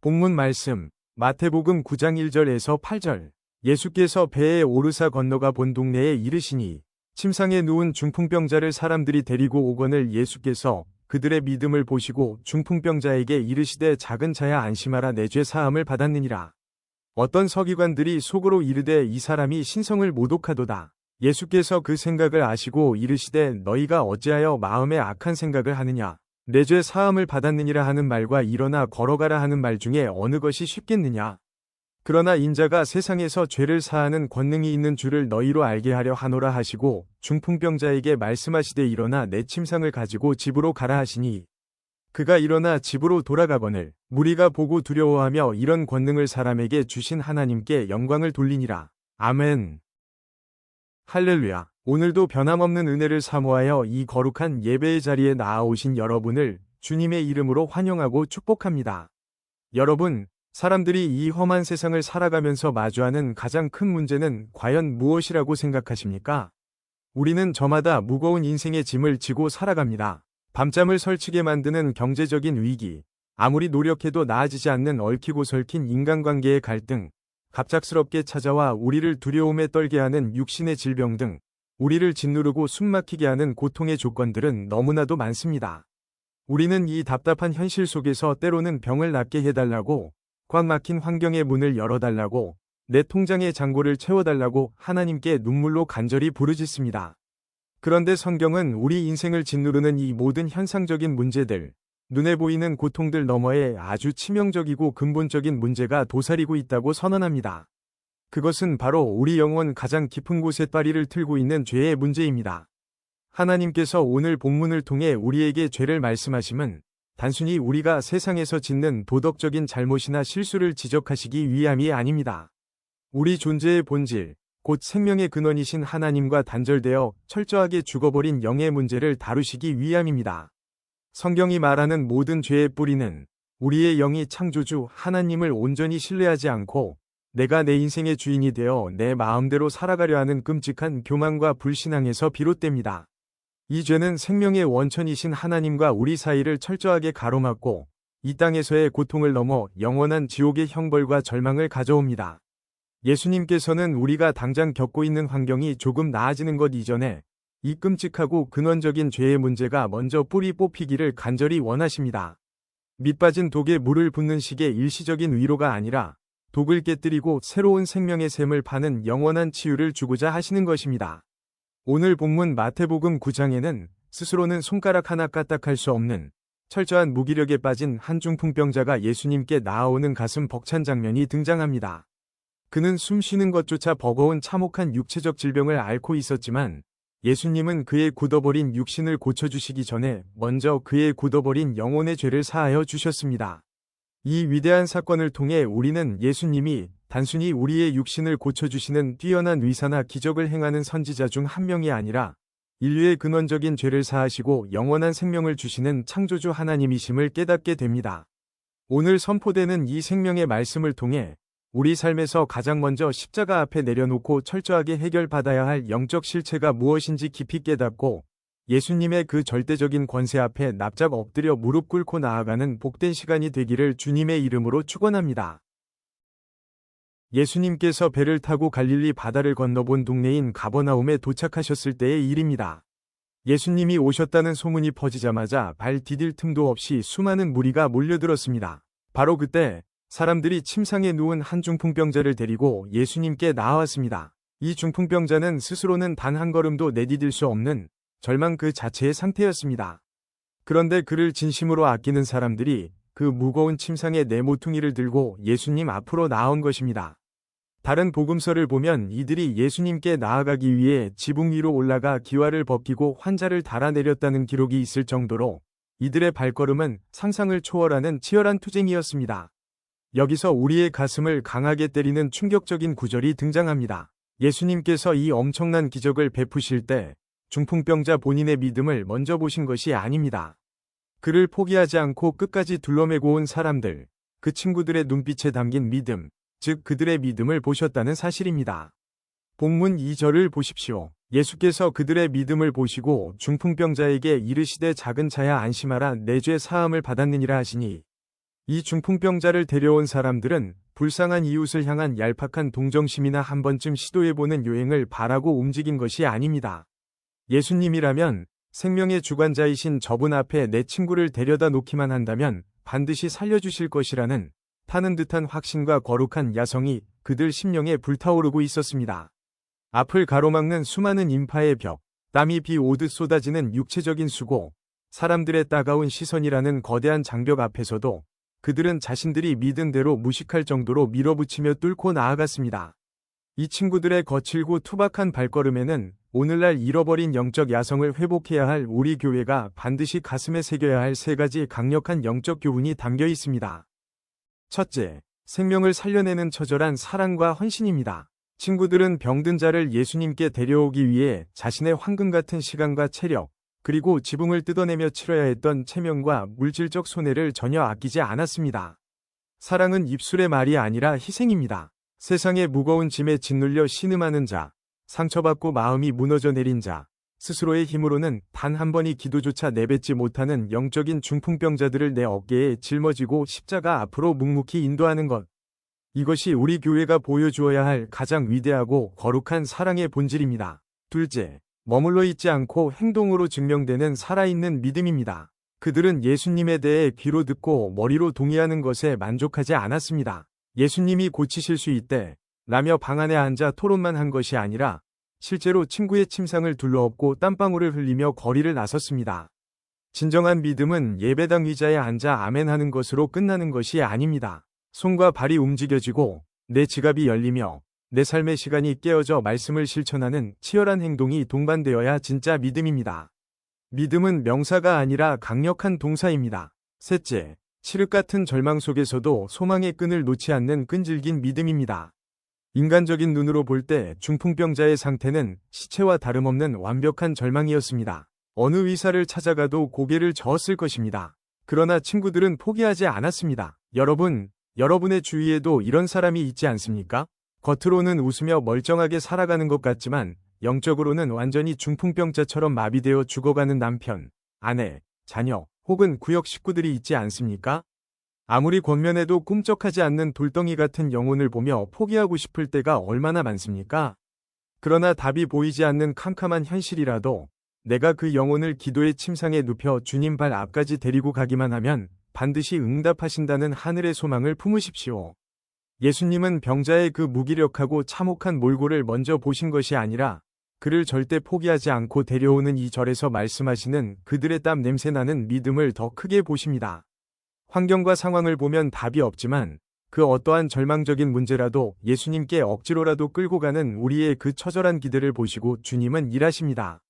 본문 말씀, 마태복음 9장 1절에서 8절. 예수께서 배에 오르사 건너가 본 동네에 이르시니 침상에 누운 중풍병자를 사람들이 데리고 오거늘 예수께서 그들의 믿음을 보시고 중풍병자에게 이르시되 작은 자야 안심하라 내 죄 사함을 받았느니라. 어떤 서기관들이 속으로 이르되 이 사람이 신성을 모독하도다. 예수께서 그 생각을 아시고 이르시되 너희가 어찌하여 마음에 악한 생각을 하느냐. 내 죄 사함을 받았느니라 하는 말과 일어나 걸어가라 하는 말 중에 어느 것이 쉽겠느냐. 그러나 인자가 세상에서 죄를 사하는 권능이 있는 줄을 너희로 알게 하려 하노라 하시고 중풍병자에게 말씀하시되 일어나 내 침상을 가지고 집으로 가라 하시니 그가 일어나 집으로 돌아가거늘 무리가 보고 두려워하며 이런 권능을 사람에게 주신 하나님께 영광을 돌리니라. 아멘. 할렐루야. 오늘도 변함없는 은혜를 사모하여 이 거룩한 예배의 자리에 나아오신 여러분을 주님의 이름으로 환영하고 축복합니다. 여러분, 사람들이 이 험한 세상을 살아가면서 마주하는 가장 큰 문제는 과연 무엇이라고 생각하십니까? 우리는 저마다 무거운 인생의 짐을 지고 살아갑니다. 밤잠을 설치게 만드는 경제적인 위기, 아무리 노력해도 나아지지 않는 얽히고 설킨 인간관계의 갈등, 갑작스럽게 찾아와 우리를 두려움에 떨게 하는 육신의 질병 등 우리를 짓누르고 숨막히게 하는 고통의 조건들은 너무나도 많습니다. 우리는 이 답답한 현실 속에서 때로는 병을 낫게 해달라고, 꽉 막힌 환경의 문을 열어달라고, 내 통장의 잔고를 채워달라고 하나님께 눈물로 간절히 부르짖습니다. 그런데 성경은 우리 인생을 짓누르는 이 모든 현상적인 문제들, 눈에 보이는 고통들 너머에 아주 치명적이고 근본적인 문제가 도사리고 있다고 선언합니다. 그것은 바로 우리 영혼 가장 깊은 곳에 빠리를 틀고 있는 죄의 문제입니다. 하나님께서 오늘 본문을 통해 우리에게 죄를 말씀하심은 단순히 우리가 세상에서 짓는 도덕적인 잘못이나 실수를 지적하시기 위함이 아닙니다. 우리 존재의 본질, 곧 생명의 근원이신 하나님과 단절되어 철저하게 죽어버린 영의 문제를 다루시기 위함입니다. 성경이 말하는 모든 죄의 뿌리는 우리의 영이 창조주 하나님을 온전히 신뢰하지 않고 내가 내 인생의 주인이 되어 내 마음대로 살아가려 하는 끔찍한 교만과 불신앙에서 비롯됩니다. 이 죄는 생명의 원천이신 하나님과 우리 사이를 철저하게 가로막고 이 땅에서의 고통을 넘어 영원한 지옥의 형벌과 절망을 가져옵니다. 예수님께서는 우리가 당장 겪고 있는 환경이 조금 나아지는 것 이전에 이 끔찍하고 근원적인 죄의 문제가 먼저 뿌리 뽑히기를 간절히 원하십니다. 밑빠진 독에 물을 붓는 식의 일시적인 위로가 아니라 독을 깨뜨리고 새로운 생명의 샘을 파는 영원한 치유를 주고자 하시는 것입니다. 오늘 본문 마태복음 9장에는 스스로는 손가락 하나 까딱할 수 없는 철저한 무기력에 빠진 한 중풍병자가 예수님께 나아오는 가슴 벅찬 장면이 등장합니다. 그는 숨 쉬는 것조차 버거운 참혹한 육체적 질병을 앓고 있었지만 예수님은 그의 굳어버린 육신을 고쳐주시기 전에 먼저 그의 굳어버린 영혼의 죄를 사하여 주셨습니다. 이 위대한 사건을 통해 우리는 예수님이 단순히 우리의 육신을 고쳐주시는 뛰어난 의사나 기적을 행하는 선지자 중 한 명이 아니라 인류의 근원적인 죄를 사하시고 영원한 생명을 주시는 창조주 하나님이심을 깨닫게 됩니다. 오늘 선포되는 이 생명의 말씀을 통해 우리 삶에서 가장 먼저 십자가 앞에 내려놓고 철저하게 해결받아야 할 영적 실체가 무엇인지 깊이 깨닫고 예수님의 그 절대적인 권세 앞에 납작 엎드려 무릎 꿇고 나아가는 복된 시간이 되기를 주님의 이름으로 축원합니다. 예수님께서 배를 타고 갈릴리 바다를 건너본 동네인 가버나움에 도착하셨을 때의 일입니다. 예수님이 오셨다는 소문이 퍼지자마자 발 디딜 틈도 없이 수많은 무리가 몰려들었습니다. 바로 그때 사람들이 침상에 누운 한 중풍병자를 데리고 예수님께 나아왔습니다. 이 중풍병자는 스스로는 단 한 걸음도 내디딜 수 없는 절망 그 자체의 상태였습니다. 그런데 그를 진심으로 아끼는 사람들이 그 무거운 침상에 내 모퉁이를 들고 예수님 앞으로 나온 것입니다. 다른 복음서를 보면 이들이 예수님께 나아가기 위해 지붕 위로 올라가 기와를 벗기고 환자를 달아내렸다는 기록이 있을 정도로 이들의 발걸음은 상상을 초월하는 치열한 투쟁이었습니다. 여기서 우리의 가슴을 강하게 때리는 충격적인 구절이 등장합니다. 예수님께서 이 엄청난 기적을 베푸실 때 중풍병자 본인의 믿음을 먼저 보신 것이 아닙니다. 그를 포기하지 않고 끝까지 둘러매고 온 사람들, 그 친구들의 눈빛에 담긴 믿음, 즉 그들의 믿음을 보셨다는 사실입니다. 본문 2절을 보십시오. 예수께서 그들의 믿음을 보시고 중풍병자에게 이르시되 작은 자야 안심하라 내 죄 사함을 받았느니라 하시니 이 중풍병자를 데려온 사람들은 불쌍한 이웃을 향한 얄팍한 동정심이나 한 번쯤 시도해보는 요행을 바라고 움직인 것이 아닙니다. 예수님이라면 생명의 주관자이신 저분 앞에 내 친구를 데려다 놓기만 한다면 반드시 살려주실 것이라는 타는 듯한 확신과 거룩한 야성이 그들 심령에 불타오르고 있었습니다. 앞을 가로막는 수많은 인파의 벽, 땀이 비 오듯 쏟아지는 육체적인 수고, 사람들의 따가운 시선이라는 거대한 장벽 앞에서도 그들은 자신들이 믿은 대로 무식할 정도로 밀어붙이며 뚫고 나아갔습니다. 이 친구들의 거칠고 투박한 발걸음에는 오늘날 잃어버린 영적 야성을 회복해야 할 우리 교회가 반드시 가슴에 새겨야 할 세 가지 강력한 영적 교훈이 담겨 있습니다. 첫째, 생명을 살려내는 처절한 사랑과 헌신입니다. 친구들은 병든 자를 예수님께 데려오기 위해 자신의 황금 같은 시간과 체력, 그리고 지붕을 뜯어내며 치러야 했던 체면과 물질적 손해를 전혀 아끼지 않았습니다. 사랑은 입술의 말이 아니라 희생입니다. 세상의 무거운 짐에 짓눌려 신음하는 자, 상처받고 마음이 무너져 내린 자, 스스로의 힘으로는 단 한 번의 기도조차 내뱉지 못하는 영적인 중풍병자들을 내 어깨에 짊어지고 십자가 앞으로 묵묵히 인도하는 것. 이것이 우리 교회가 보여주어야 할 가장 위대하고 거룩한 사랑의 본질입니다. 둘째, 머물러 있지 않고 행동으로 증명되는 살아있는 믿음입니다. 그들은 예수님에 대해 귀로 듣고 머리로 동의하는 것에 만족하지 않았습니다. 예수님이 고치실 수 있대 라며 방 안에 앉아 토론만 한 것이 아니라 실제로 친구의 침상을 둘러엎고 땀방울을 흘리며 거리를 나섰습니다. 진정한 믿음은 예배당 의자에 앉아 아멘하는 것으로 끝나는 것이 아닙니다. 손과 발이 움직여지고 내 지갑이 열리며 내 삶의 시간이 깨어져 말씀을 실천하는 치열한 행동이 동반되어야 진짜 믿음입니다. 믿음은 명사가 아니라 강력한 동사입니다. 셋째, 칠흑 같은 절망 속에서도 소망의 끈을 놓지 않는 끈질긴 믿음입니다. 인간적인 눈으로 볼 때 중풍병자의 상태는 시체와 다름없는 완벽한 절망이었습니다. 어느 의사를 찾아가도 고개를 저었을 것입니다. 그러나 친구들은 포기하지 않았습니다. 여러분의 주위에도 이런 사람이 있지 않습니까? 겉으로는 웃으며 멀쩡하게 살아가는 것 같지만 영적으로는 완전히 중풍병자처럼 마비되어 죽어가는 남편, 아내, 자녀, 혹은 구역 식구들이 있지 않습니까? 아무리 권면해도 꿈쩍하지 않는 돌덩이 같은 영혼을 보며 포기하고 싶을 때가 얼마나 많습니까? 그러나 답이 보이지 않는 캄캄한 현실이라도 내가 그 영혼을 기도의 침상에 눕혀 주님 발 앞까지 데리고 가기만 하면 반드시 응답하신다는 하늘의 소망을 품으십시오. 예수님은 병자의 그 무기력하고 참혹한 몰골을 먼저 보신 것이 아니라 그를 절대 포기하지 않고 데려오는 이 절에서 말씀하시는 그들의 땀 냄새나는 믿음을 더 크게 보십니다. 환경과 상황을 보면 답이 없지만 그 어떠한 절망적인 문제라도 예수님께 억지로라도 끌고 가는 우리의 그 처절한 기대를 보시고 주님은 일하십니다.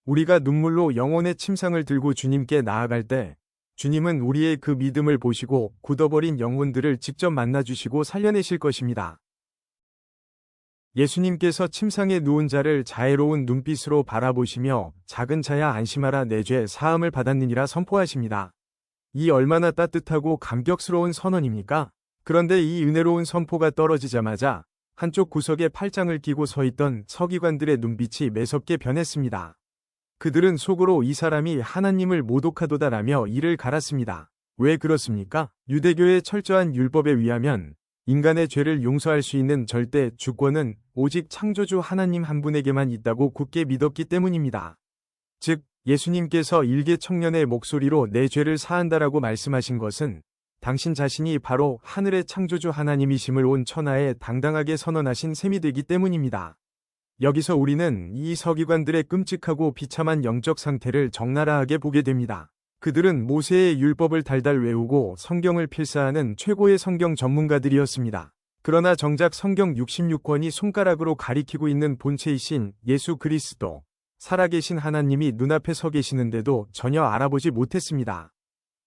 우리가 눈물로 영혼의 침상을 들고 주님께 나아갈 때 주님은 우리의 그 믿음을 보시고 굳어버린 영혼들을 직접 만나주시고 살려내실 것입니다. 예수님께서 침상에 누운 자를 자애로운 눈빛으로 바라보시며 작은 자야 안심하라 내 죄 사함을 받았느니라 선포하십니다. 이 얼마나 따뜻하고 감격스러운 선언입니까? 그런데 이 은혜로운 선포가 떨어지자마자 한쪽 구석에 팔짱을 끼고 서 있던 서기관들의 눈빛이 매섭게 변했습니다. 그들은 속으로 이 사람이 하나님을 모독하도다라며 이를 갈았습니다. 왜 그렇습니까? 유대교의 철저한 율법에 의하면 인간의 죄를 용서할 수 있는 절대 주권은 오직 창조주 하나님 한 분에게만 있다고 굳게 믿었기 때문입니다. 즉, 예수님께서 일개 청년의 목소리로 내 죄를 사한다라고 말씀하신 것은 당신 자신이 바로 하늘의 창조주 하나님이심을 온 천하에 당당하게 선언하신 셈이 되기 때문입니다. 여기서 우리는 이 서기관들의 끔찍하고 비참한 영적 상태를 적나라하게 보게 됩니다. 그들은 모세의 율법을 달달 외우고 성경을 필사하는 최고의 성경 전문가들이었습니다. 그러나 정작 성경 66권이 손가락으로 가리키고 있는 본체이신 예수 그리스도, 살아계신 하나님이 눈앞에 서 계시는데도 전혀 알아보지 못했습니다.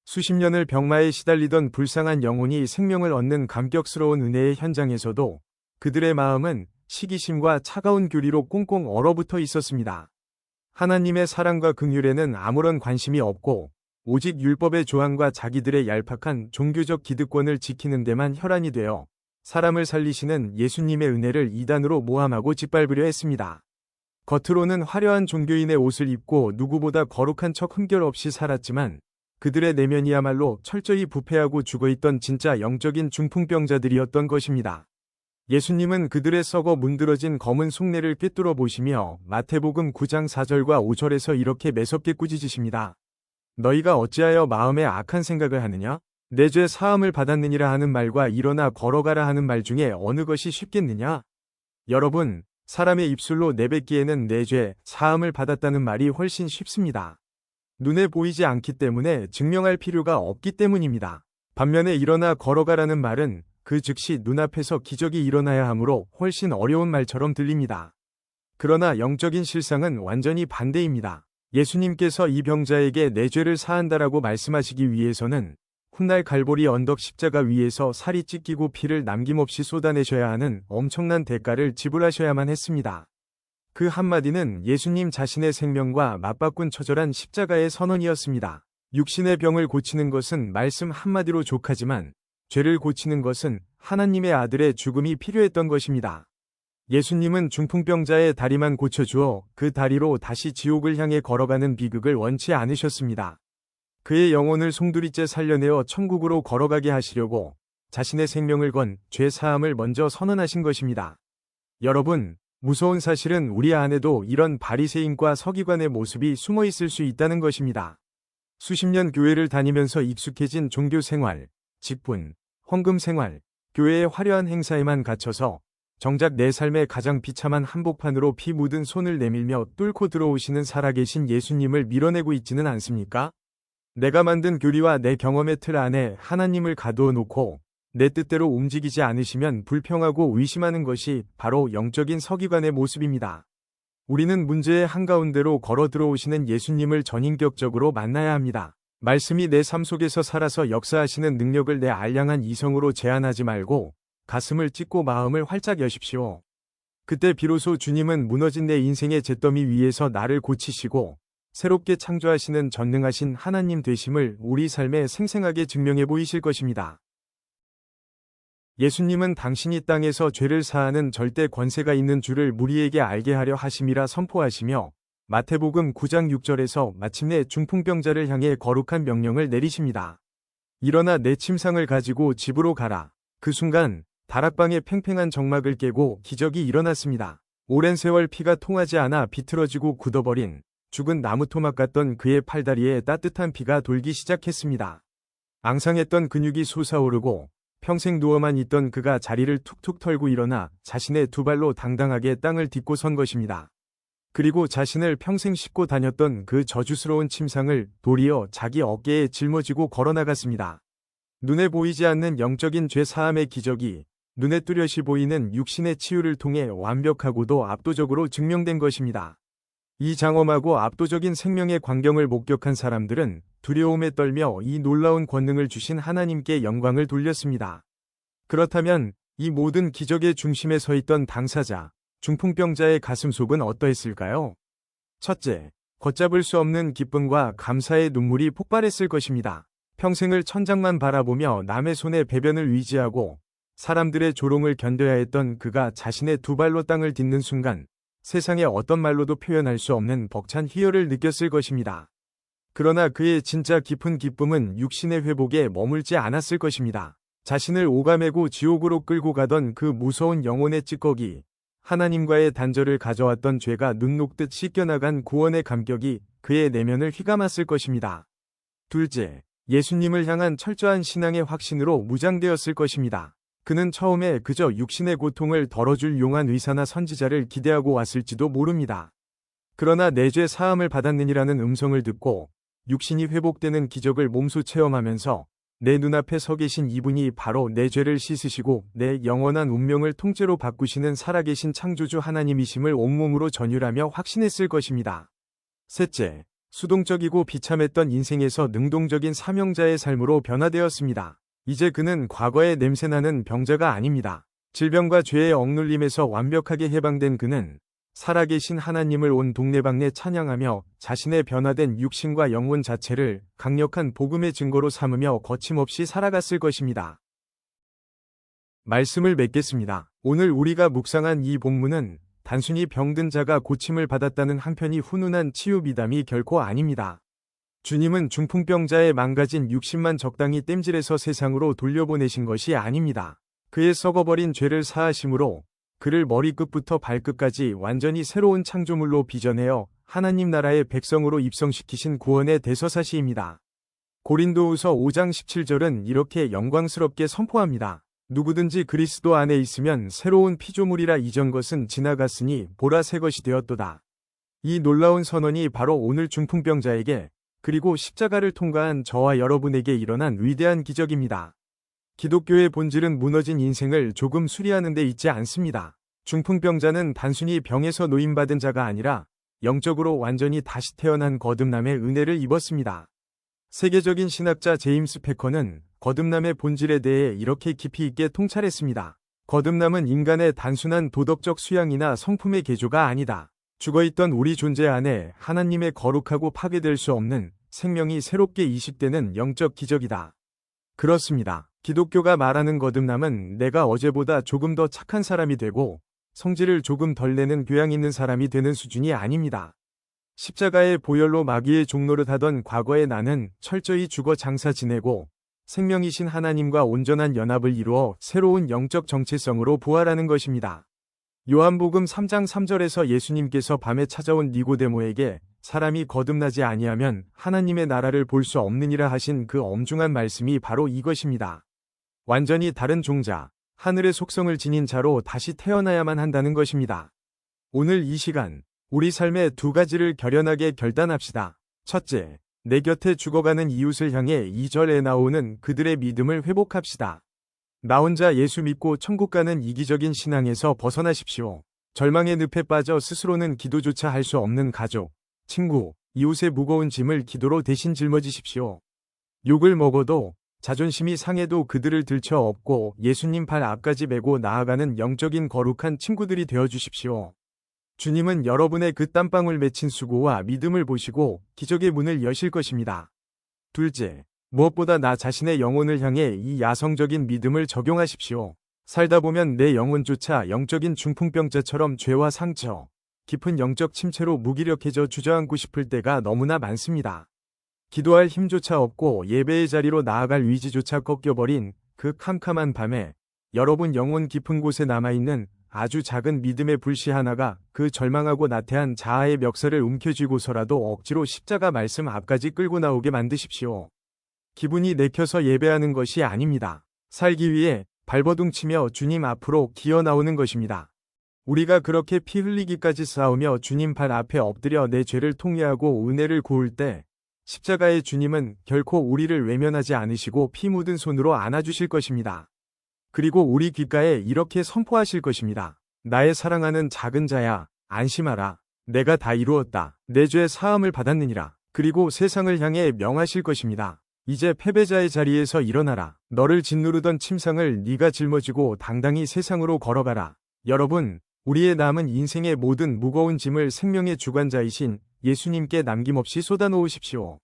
수십 년을 병마에 시달리던 불쌍한 영혼이 생명을 얻는 감격스러운 은혜의 현장에서도 그들의 마음은 시기심과 차가운 교리로 꽁꽁 얼어붙어 있었습니다. 하나님의 사랑과 긍휼에는 아무런 관심이 없고 오직 율법의 조항과 자기들의 얄팍한 종교적 기득권을 지키는 데만 혈안이 되어 사람을 살리시는 예수님의 은혜를 이단으로 모함하고 짓밟으려 했습니다. 겉으로는 화려한 종교인의 옷을 입고 누구보다 거룩한 척 흠결 없이 살았지만 그들의 내면이야말로 철저히 부패하고 죽어있던 진짜 영적인 중풍병자들이었던 것입니다. 예수님은 그들의 썩어 문드러진 검은 속내를 꿰뚫어 보시며 마태복음 9장 4절과 5절에서 이렇게 매섭게 꾸짖으십니다. 너희가 어찌하여 마음에 악한 생각을 하느냐? 내 죄 사함을 받았느니라 하는 말과 일어나 걸어가라 하는 말 중에 어느 것이 쉽겠느냐? 여러분, 사람의 입술로 내뱉기에는 내 죄 사함을 받았다는 말이 훨씬 쉽습니다. 눈에 보이지 않기 때문에 증명할 필요가 없기 때문입니다. 반면에 일어나 걸어가라는 말은 그 즉시 눈앞에서 기적이 일어나야 하므로 훨씬 어려운 말처럼 들립니다. 그러나 영적인 실상은 완전히 반대입니다. 예수님께서 이 병자에게 내 죄를 사한다라고 말씀하시기 위해서는 훗날 갈보리 언덕 십자가 위에서 살이 찢기고 피를 남김없이 쏟아내셔야 하는 엄청난 대가를 지불하셔야만 했습니다. 그 한마디는 예수님 자신의 생명과 맞바꾼 처절한 십자가의 선언이었습니다. 육신의 병을 고치는 것은 말씀 한마디로 족하지만 죄를 고치는 것은 하나님의 아들의 죽음이 필요했던 것입니다. 예수님은 중풍병자의 다리만 고쳐주어 그 다리로 다시 지옥을 향해 걸어가는 비극을 원치 않으셨습니다. 그의 영혼을 송두리째 살려내어 천국으로 걸어가게 하시려고 자신의 생명을 건 죄 사함을 먼저 선언하신 것입니다. 여러분, 무서운 사실은 우리 안에도 이런 바리새인과 서기관의 모습이 숨어 있을 수 있다는 것입니다. 수십 년 교회를 다니면서 익숙해진 종교 생활, 직분, 헌금 생활, 교회의 화려한 행사에만 갇혀서 정작 내 삶의 가장 비참한 한복판으로 피 묻은 손을 내밀며 뚫고 들어오시는 살아계신 예수님을 밀어내고 있지는 않습니까? 내가 만든 교리와 내 경험의 틀 안에 하나님을 가두어 놓고 내 뜻대로 움직이지 않으시면 불평하고 의심하는 것이 바로 영적인 서기관의 모습입니다. 우리는 문제의 한가운데로 걸어 들어오시는 예수님을 전인격적으로 만나야 합니다. 말씀이 내 삶 속에서 살아서 역사하시는 능력을 내 알량한 이성으로 제한하지 말고 가슴을 찢고 마음을 활짝 여십시오. 그때 비로소 주님은 무너진 내 인생의 잿더미 위에서 나를 고치시고 새롭게 창조하시는 전능하신 하나님 되심을 우리 삶에 생생하게 증명해 보이실 것입니다. 예수님은 당신이 땅에서 죄를 사하는 절대 권세가 있는 줄을 무리에게 알게 하려 하심이라 선포하시며 마태복음 9장 6절에서 마침내 중풍병자를 향해 거룩한 명령을 내리십니다. 일어나 내 침상을 가지고 집으로 가라. 그 순간 다락방의 팽팽한 정막을 깨고 기적이 일어났습니다. 오랜 세월 피가 통하지 않아 비틀어지고 굳어버린 죽은 나무토막 같던 그의 팔다리에 따뜻한 피가 돌기 시작했습니다. 앙상했던 근육이 솟아오르고 평생 누워만 있던 그가 자리를 툭툭 털고 일어나 자신의 두 발로 당당하게 땅을 딛고 선 것입니다. 그리고 자신을 평생 싣고 다녔던 그 저주스러운 침상을 도리어 자기 어깨에 짊어지고 걸어나갔습니다. 눈에 보이지 않는 영적인 죄 사함의 기적이 눈에 뚜렷이 보이는 육신의 치유를 통해 완벽하고도 압도적으로 증명된 것입니다. 이 장엄하고 압도적인 생명의 광경을 목격한 사람들은 두려움에 떨며 이 놀라운 권능을 주신 하나님께 영광을 돌렸습니다. 그렇다면 이 모든 기적의 중심에 서 있던 당사자, 중풍병자의 가슴속은 어떠했을까요? 첫째, 걷잡을 수 없는 기쁨과 감사의 눈물이 폭발했을 것입니다. 평생을 천장만 바라보며 남의 손에 배변을 의지하고 사람들의 조롱을 견뎌야 했던 그가 자신의 두 발로 땅을 딛는 순간 세상의 어떤 말로도 표현할 수 없는 벅찬 희열을 느꼈을 것입니다. 그러나 그의 진짜 깊은 기쁨은 육신의 회복에 머물지 않았을 것입니다. 자신을 오가매고 지옥으로 끌고 가던 그 무서운 영혼의 찌꺼기, 하나님과의 단절을 가져왔던 죄가 눈 녹듯 씻겨나간 구원의 감격이 그의 내면을 휘감았을 것입니다. 둘째, 예수님을 향한 철저한 신앙의 확신으로 무장되었을 것입니다. 그는 처음에 그저 육신의 고통을 덜어줄 용한 의사나 선지자를 기대하고 왔을지도 모릅니다. 그러나 내 죄 사함을 받았느니라는 음성을 듣고 육신이 회복되는 기적을 몸소 체험하면서 내 눈앞에 서 계신 이분이 바로 내 죄를 씻으시고 내 영원한 운명을 통째로 바꾸시는 살아계신 창조주 하나님이심을 온몸으로 전율하며 확신했을 것입니다. 셋째, 수동적이고 비참했던 인생에서 능동적인 사명자의 삶으로 변화되었습니다. 이제 그는 과거의 냄새나는 병자가 아닙니다. 질병과 죄의 억눌림에서 완벽하게 해방된 그는 살아계신 하나님을 온 동네방네 찬양하며 자신의 변화된 육신과 영혼 자체를 강력한 복음의 증거로 삼으며 거침없이 살아갔을 것입니다. 말씀을 맺겠습니다. 오늘 우리가 묵상한 이 본문은 단순히 병든 자가 고침을 받았다는 한편이 훈훈한 치유 미담이 결코 아닙니다. 주님은 중풍병자의 망가진 육신만 적당히 땜질해서 세상으로 돌려보내신 것이 아닙니다. 그의 썩어버린 죄를 사하심으로 그를 머리끝부터 발끝까지 완전히 새로운 창조물로 빚어내어 하나님 나라의 백성으로 입성시키신 구원의 대서사시입니다. 고린도후서 5장 17절은 이렇게 영광스럽게 선포합니다. 누구든지 그리스도 안에 있으면 새로운 피조물이라 이전 것은 지나갔으니 보라 새 것이 되었도다. 이 놀라운 선언이 바로 오늘 중풍병자에게 그리고 십자가를 통과한 저와 여러분에게 일어난 위대한 기적입니다. 기독교의 본질은 무너진 인생을 조금 수리하는 데 있지 않습니다. 중풍병자는 단순히 병에서 노임받은 자가 아니라 영적으로 완전히 다시 태어난 거듭남의 은혜를 입었습니다. 세계적인 신학자 제임스 패커는 거듭남의 본질에 대해 이렇게 깊이 있게 통찰했습니다. 거듭남은 인간의 단순한 도덕적 수양이나 성품의 개조가 아니다. 죽어있던 우리 존재 안에 하나님의 거룩하고 파괴될 수 없는 생명이 새롭게 이식되는 영적 기적이다. 그렇습니다. 기독교가 말하는 거듭남은 내가 어제보다 조금 더 착한 사람이 되고 성질을 조금 덜 내는 교양 있는 사람이 되는 수준이 아닙니다. 십자가의 보혈로 마귀의 종노릇 하던 과거의 나는 철저히 죽어 장사 지내고 생명이신 하나님과 온전한 연합을 이루어 새로운 영적 정체성으로 부활하는 것입니다. 요한복음 3장 3절에서 예수님께서 밤에 찾아온 니고데모에게 사람이 거듭나지 아니하면 하나님의 나라를 볼 수 없느니라 하신 그 엄중한 말씀이 바로 이것입니다. 완전히 다른 종자, 하늘의 속성을 지닌 자로 다시 태어나야만 한다는 것입니다. 오늘 이 시간, 우리 삶의 두 가지를 결연하게 결단합시다. 첫째, 내 곁에 죽어가는 이웃을 향해 2절에 나오는 그들의 믿음을 회복합시다. 나 혼자 예수 믿고 천국 가는 이기적인 신앙에서 벗어나십시오. 절망의 늪에 빠져 스스로는 기도조차 할 수 없는 가족, 친구, 이웃의 무거운 짐을 기도로 대신 짊어지십시오. 욕을 먹어도 자존심이 상해도 그들을 들쳐 업고 예수님 발 앞까지 메고 나아가는 영적인 거룩한 친구들이 되어주십시오. 주님은 여러분의 그 땀방울 맺힌 수고와 믿음을 보시고 기적의 문을 여실 것입니다. 둘째, 무엇보다 나 자신의 영혼을 향해 이 야성적인 믿음을 적용하십시오. 살다 보면 내 영혼조차 영적인 중풍병자처럼 죄와 상처, 깊은 영적 침체로 무기력해져 주저앉고 싶을 때가 너무나 많습니다. 기도할 힘조차 없고 예배의 자리로 나아갈 위지조차 꺾여버린 그 캄캄한 밤에 여러분 영혼 깊은 곳에 남아있는 아주 작은 믿음의 불씨 하나가 그 절망하고 나태한 자아의 멱살을 움켜쥐고서라도 억지로 십자가 말씀 앞까지 끌고 나오게 만드십시오. 기분이 내켜서 예배하는 것이 아닙니다. 살기 위해 발버둥치며 주님 앞으로 기어 나오는 것입니다. 우리가 그렇게 피 흘리기까지 싸우며 주님 발 앞에 엎드려 내 죄를 통회하고 은혜를 구울 때 십자가의 주님은 결코 우리를 외면하지 않으시고 피 묻은 손으로 안아주실 것입니다. 그리고 우리 귓가에 이렇게 선포하실 것입니다. 나의 사랑하는 작은 자야, 안심하라. 내가 다 이루었다. 내 죄 사함을 받았느니라. 그리고 세상을 향해 명하실 것입니다. 이제 패배자의 자리에서 일어나라. 너를 짓누르던 침상을 네가 짊어지고 당당히 세상으로 걸어가라. 여러분, 우리의 남은 인생의 모든 무거운 짐을 생명의 주관자이신 예수님께 남김없이 쏟아놓으십시오.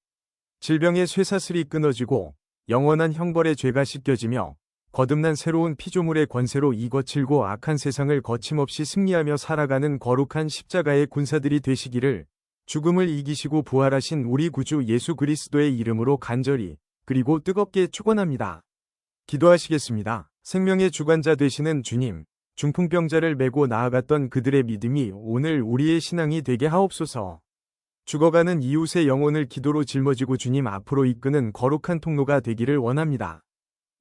질병의 쇠사슬이 끊어지고 영원한 형벌의 죄가 씻겨지며 거듭난 새로운 피조물의 권세로 이 거칠고 악한 세상을 거침없이 승리하며 살아가는 거룩한 십자가의 군사들이 되시기를 죽음을 이기시고 부활하신 우리 구주 예수 그리스도의 이름으로 간절히 그리고 뜨겁게 축원합니다. 기도하시겠습니다. 생명의 주관자 되시는 주님, 중풍병자를 메고 나아갔던 그들의 믿음이 오늘 우리의 신앙이 되게 하옵소서. 죽어가는 이웃의 영혼을 기도로 짊어지고 주님 앞으로 이끄는 거룩한 통로가 되기를 원합니다.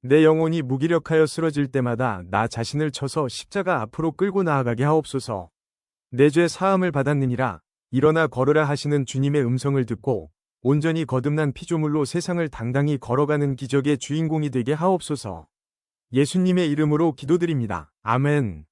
내 영혼이 무기력하여 쓰러질 때마다 나 자신을 쳐서 십자가 앞으로 끌고 나아가게 하옵소서. 내 죄 사함을 받았느니라. 일어나 걸으라 하시는 주님의 음성을 듣고 온전히 거듭난 피조물로 세상을 당당히 걸어가는 기적의 주인공이 되게 하옵소서. 예수님의 이름으로 기도드립니다. 아멘.